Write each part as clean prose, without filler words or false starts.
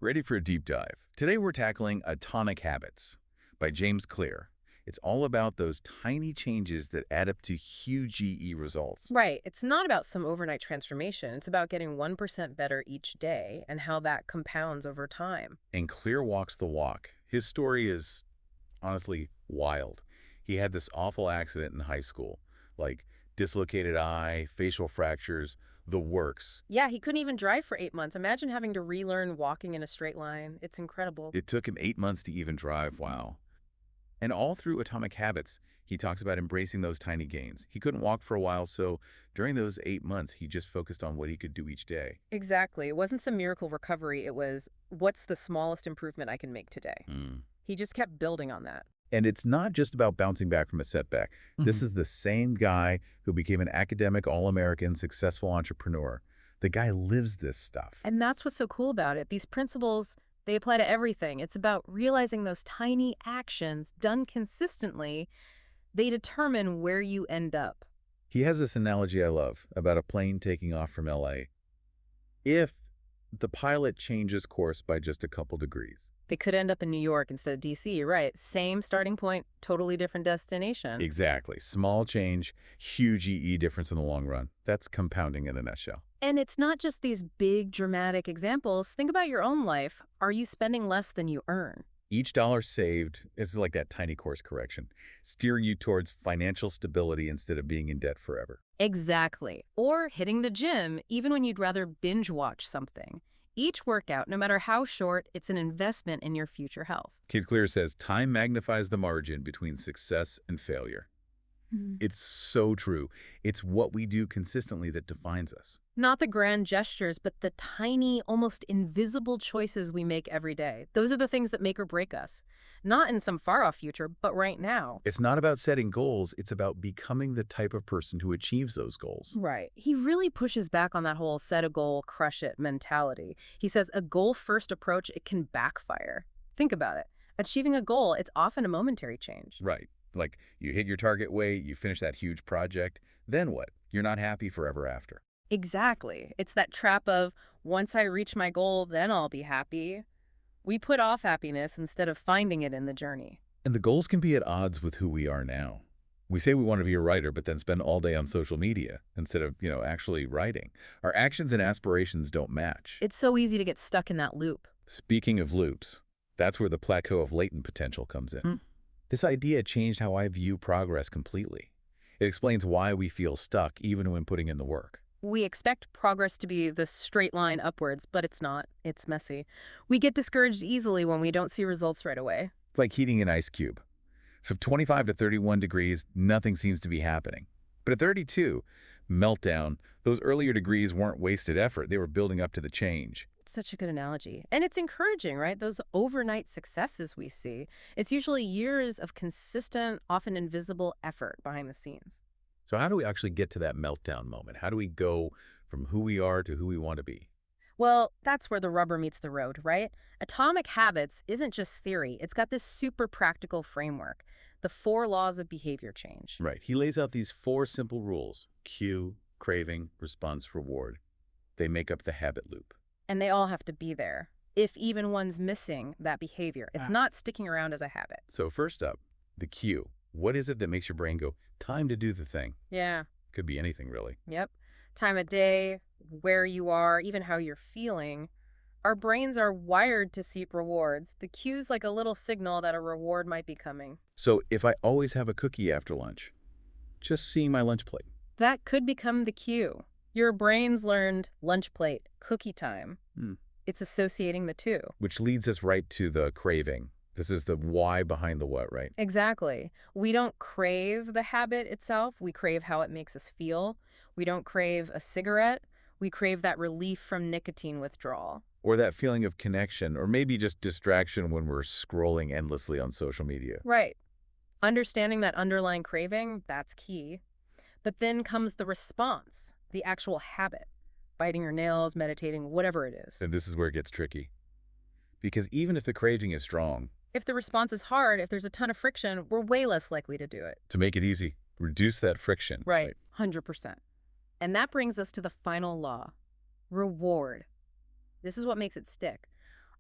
Ready for a deep dive? Today we're tackling Atomic Habits by James Clear. It's all about those tiny changes that add up to huge GE results. Right. It's not about some overnight transformation. It's about getting 1% better each day and how that compounds over time. And Clear walks the walk. His story is honestly wild. He had this awful accident in high school, like dislocated eye, facial fractures, the works. Yeah, he couldn't even drive for 8 months. Imagine having to relearn walking in a straight line. It's incredible. It took him 8 months to even drive. Wow. And all through Atomic Habits, he talks about embracing those tiny gains. He couldn't walk for a while, so during those 8 months, he just focused on what he could do each day. Exactly. It wasn't some miracle recovery. It was, what's the smallest improvement I can make today? Mm. He just kept building on that. And it's not just about bouncing back from a setback. This is the same guy who became an academic, all-American, successful entrepreneur. The guy lives this stuff. And that's what's so cool about it. These principles, they apply to everything. It's about realizing those tiny actions done consistently, they determine where you end up. He has this analogy I love about a plane taking off from LA. If the pilot changes course by just a couple degrees. They could end up in New York instead of DC, right? Same starting point, totally different destination. Exactly. Small change, huge EE difference in the long run. That's compounding in a nutshell. And it's not just these big dramatic examples. Think about your own life. Are you spending less than you earn? Each dollar saved is like that tiny course correction, steering you towards financial stability instead of being in debt forever. Exactly. Or hitting the gym, even when you'd rather binge watch something. Each workout, no matter how short, it's an investment in your future health. Kid Clear says time magnifies the margin between success and failure. It's so true. It's what we do consistently that defines us. Not the grand gestures, but the tiny, almost invisible choices we make every day. Those are the things that make or break us. Not in some far-off future, but right now. It's not about setting goals. It's about becoming the type of person who achieves those goals. Right. He really pushes back on that whole set a goal, crush it mentality. He says a goal-first approach, it can backfire. Think about it. Achieving a goal, it's often a momentary change. Right. Like you hit your target weight, you finish that huge project, then what? You're not happy forever after. Exactly. It's that trap of, once I reach my goal, then I'll be happy. We put off happiness instead of finding it in the journey. And the goals can be at odds with who we are now. We say we want to be a writer, but then spend all day on social media instead of, actually writing. Our actions and aspirations don't match. It's so easy to get stuck in that loop. Speaking of loops, that's where the plateau of latent potential comes in. This idea changed how I view progress completely. It explains why we feel stuck even when putting in the work. We expect progress to be this straight line upwards, but it's not. It's messy. We get discouraged easily when we don't see results right away. It's like heating an ice cube. From 25 to 31 degrees, nothing seems to be happening. But at 32, meltdown, those earlier degrees weren't wasted effort. They were building up to the change. It's such a good analogy. And it's encouraging, right? Those overnight successes we see. It's usually years of consistent, often invisible effort behind the scenes. So how do we actually get to that meltdown moment? How do we go from who we are to who we want to be? Well, that's where the rubber meets the road, right? Atomic Habits isn't just theory. It's got this super practical framework, the 4 laws of behavior change. Right. He lays out these 4 simple rules: cue, craving, response, reward. They make up the habit loop. And they all have to be there. If even one's missing that behavior, it's not sticking around as a habit. So first up, the cue. What is it that makes your brain go, time to do the thing? Yeah. Could be anything, really. Yep. Time of day, where you are, even how you're feeling. Our brains are wired to seek rewards. The cue's like a little signal that a reward might be coming. So if I always have a cookie after lunch, just seeing my lunch plate. That could become the cue. Your brain's learned lunch plate, cookie time. It's associating the two. Which leads us right to the craving. This is the why behind the what, right? Exactly. We don't crave the habit itself. We crave how it makes us feel. We don't crave a cigarette. We crave that relief from nicotine withdrawal. Or that feeling of connection, or maybe just distraction when we're scrolling endlessly on social media. Right. Understanding that underlying craving, that's key. But then comes the response, the actual habit. Biting your nails, meditating, whatever it is. And this is where it gets tricky. Because even if the craving is strong, If the response is hard, if there's a ton of friction, we're way less likely to do it. to make it easy, reduce that friction. Right. 100%. And that brings us to the final law, reward. This is what makes it stick.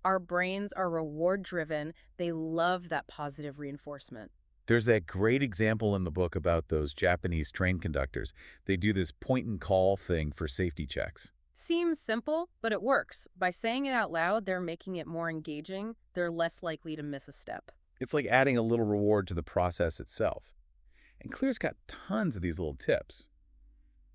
Our brains are reward-driven. They love that positive reinforcement. There's that great example in the book about those Japanese train conductors. They do this point and call thing for safety checks. Seems simple, but it works. By saying it out loud, they're making it more engaging. They're less likely to miss a step. It's like adding a little reward to the process itself. And Clear's got tons of these little tips.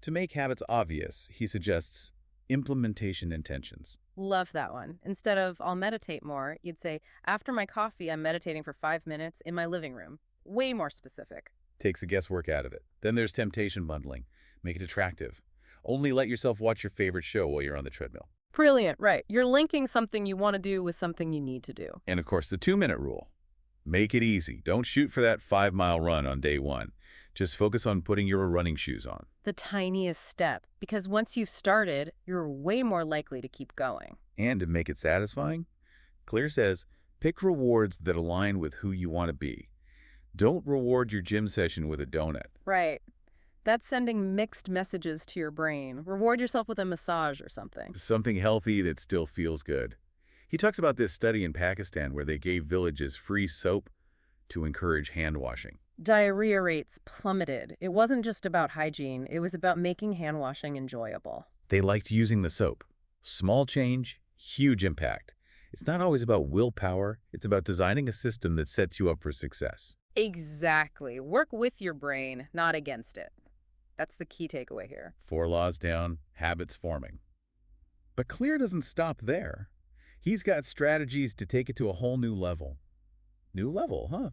To make habits obvious, he suggests implementation intentions. Love that one. Instead of I'll meditate more, you'd say, after my coffee, I'm meditating for 5 minutes in my living room. Way more specific. Takes the guesswork out of it. Then there's temptation bundling. Make it attractive. Only let yourself watch your favorite show while you're on the treadmill. Brilliant, right. You're linking something you want to do with something you need to do. And of course, the 2-minute rule. Make it easy. Don't shoot for that 5-mile run on day one. Just focus on putting your running shoes on. The tiniest step, because once you've started, you're way more likely to keep going. And to make it satisfying, Clear says, pick rewards that align with who you want to be. Don't reward your gym session with a donut. Right. That's sending mixed messages to your brain. Reward yourself with a massage or something. Something healthy that still feels good. He talks about this study in Pakistan where they gave villages free soap to encourage hand washing. Diarrhea rates plummeted. It wasn't just about hygiene. It was about making hand washing enjoyable. They liked using the soap. Small change, huge impact. It's not always about willpower. It's about designing a system that sets you up for success. Exactly. Work with your brain, not against it. That's the key takeaway here. 4 laws down, habits forming. But Clear doesn't stop there. He's got strategies to take it to a whole new level. New level, huh?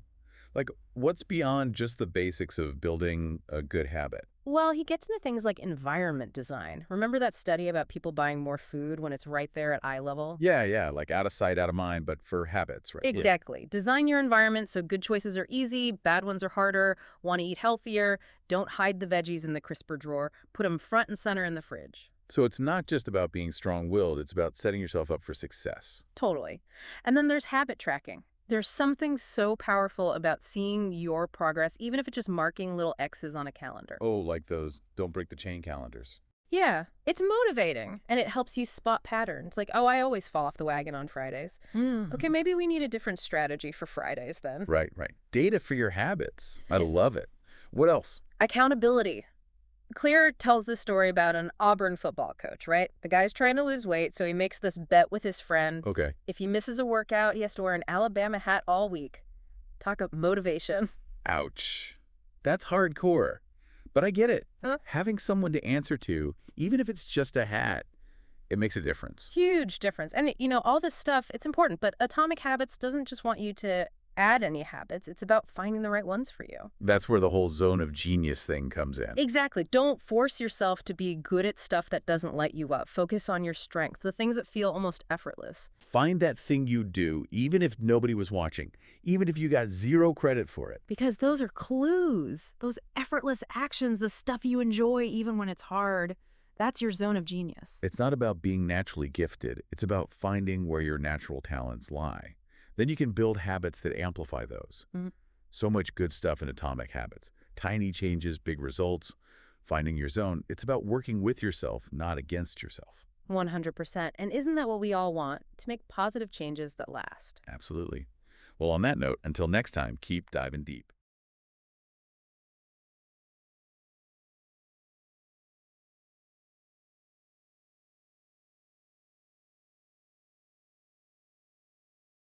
Like, what's beyond just the basics of building a good habit? Well, he gets into things like environment design. Remember that study about people buying more food when it's right there at eye level? Yeah, like out of sight, out of mind, but for habits, right? Yeah. Exactly. Design your environment so good choices are easy, bad ones are harder. Want to eat healthier? Don't hide the veggies in the crisper drawer. Put them front and center in the fridge. So it's not just about being strong-willed, it's about setting yourself up for success. Totally. And then there's habit tracking. There's something so powerful about seeing your progress, even if it's just marking little X's on a calendar. Oh, like those don't break the chain calendars. Yeah, it's motivating, and it helps you spot patterns. Like, oh, I always fall off the wagon on Fridays. Okay, maybe we need a different strategy for Fridays then. Right. Data for your habits. I love it. What else? Accountability. Clear tells this story about an Auburn football coach, right? The guy's trying to lose weight, so he makes this bet with his friend. Okay. If he misses a workout, he has to wear an Alabama hat all week. Talk of motivation. Ouch. That's hardcore. But I get it. Huh? Having someone to answer to, even if it's just a hat, it makes a difference. Huge difference. And, all this stuff, it's important, but Atomic Habits doesn't just want you to add any habits. It's about finding the right ones for you. That's where the whole zone of genius thing comes in. Exactly. Don't force yourself to be good at stuff that doesn't light you up. Focus on your strength, the things that feel almost effortless. Find that thing you do, even if nobody was watching, even if you got zero credit for it. Because those are clues. Those effortless actions, the stuff you enjoy even when it's hard. That's your zone of genius. It's not about being naturally gifted. It's about finding where your natural talents lie. Then you can build habits that amplify those. So much good stuff in Atomic Habits. Tiny changes, big results. Finding your zone. It's about working with yourself, not against yourself. 100%. And isn't that what we all want? To make positive changes that last. Absolutely. Well, on that note, until next time, keep diving deep.